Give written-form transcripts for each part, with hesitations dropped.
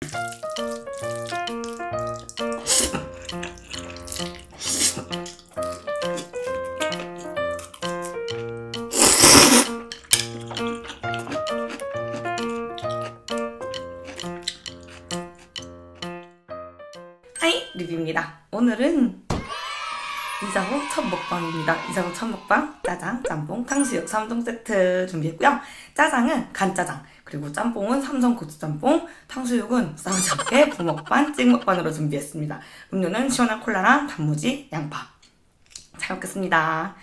하이! 리뷰입니다. 오늘은 이사후 첫 먹방입니다. 이사후 첫 먹방 짜장, 짬뽕, 탕수육 3종 세트 준비했고요. 짜장은 간짜장, 그리고 짬뽕은 삼선 고추짬뽕, 탕수육은 싸우지 않게 부먹반, 찍먹반으로 준비했습니다. 음료는 시원한 콜라랑 단무지, 양파. 잘 먹겠습니다.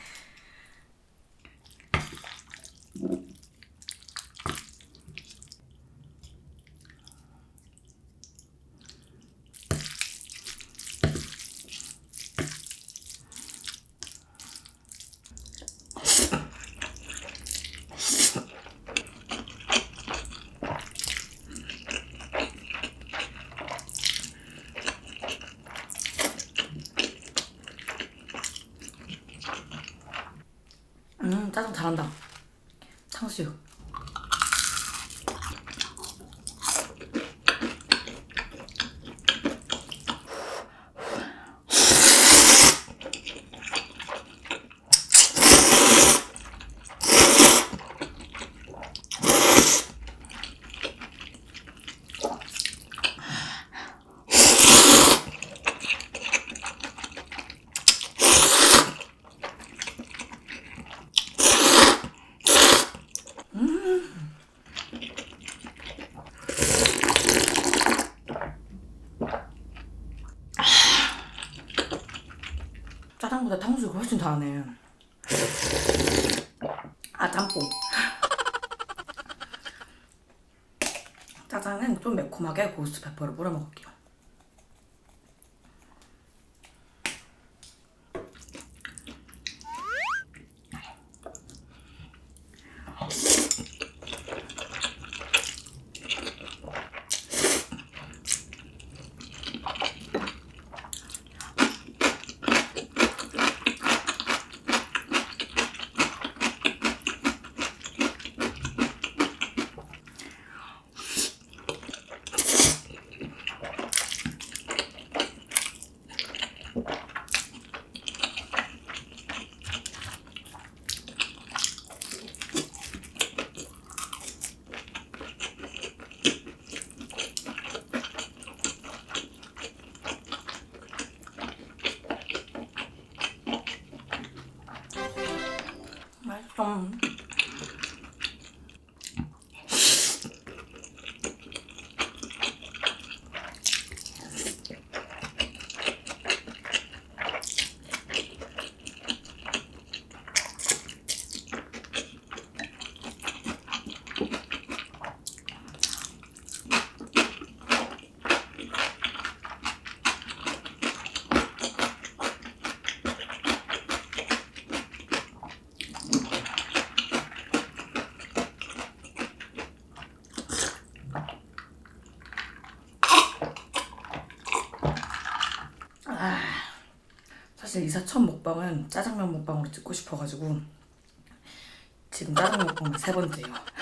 짜장 잘한다. 탕수육. 짜장보다 탕수육이 훨씬 잘하네. 아, 짬뽕. 짜장은 좀 매콤하게 고스트페퍼를 뿌려 먹을게요. 맛있어. 사실 이사 첫 먹방은 짜장면 먹방으로 찍고 싶어가지고 지금 짜장면 먹방 3번째예요.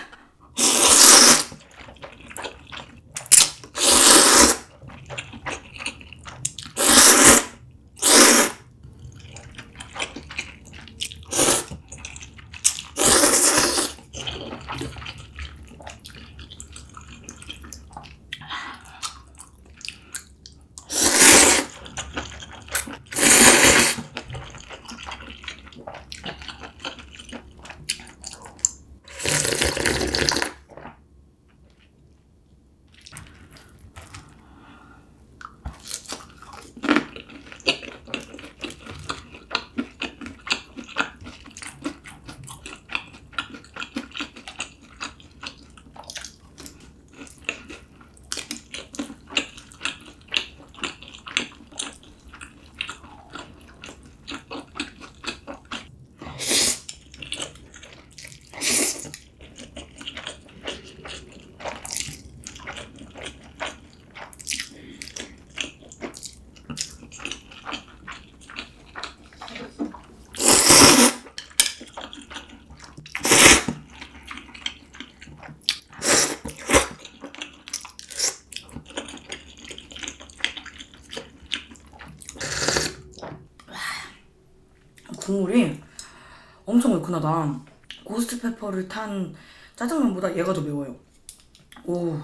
국물이 엄청 얼큰하다. 고스트 페퍼를 탄 짜장면보다 얘가 더 매워요. 오.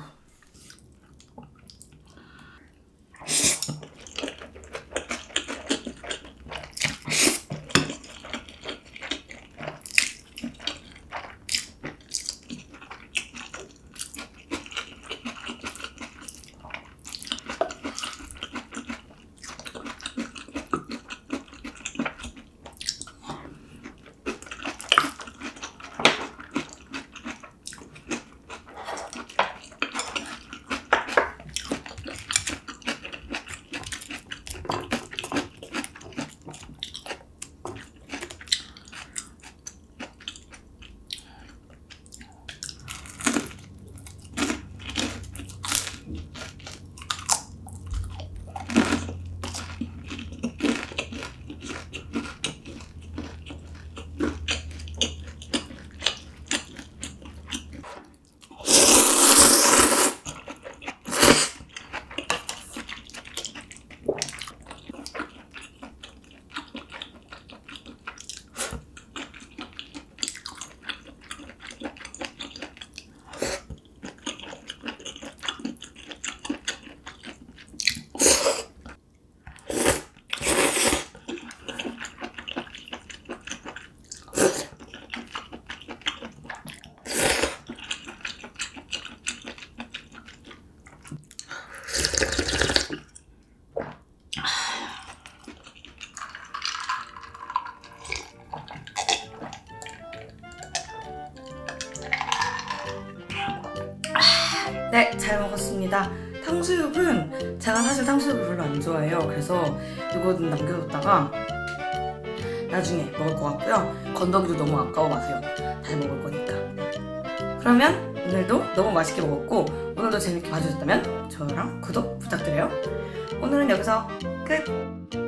네, 잘 먹었습니다. 탕수육은 제가 사실 탕수육을 별로 안 좋아해요. 그래서 이거는 남겨뒀다가 나중에 먹을 것 같고요. 건더기도 너무 아까워 마세요. 잘 먹을 거니까. 그러면 오늘도 너무 맛있게 먹었고 오늘도 재밌게 봐주셨다면 좋아요랑 구독 부탁드려요. 오늘은 여기서 끝!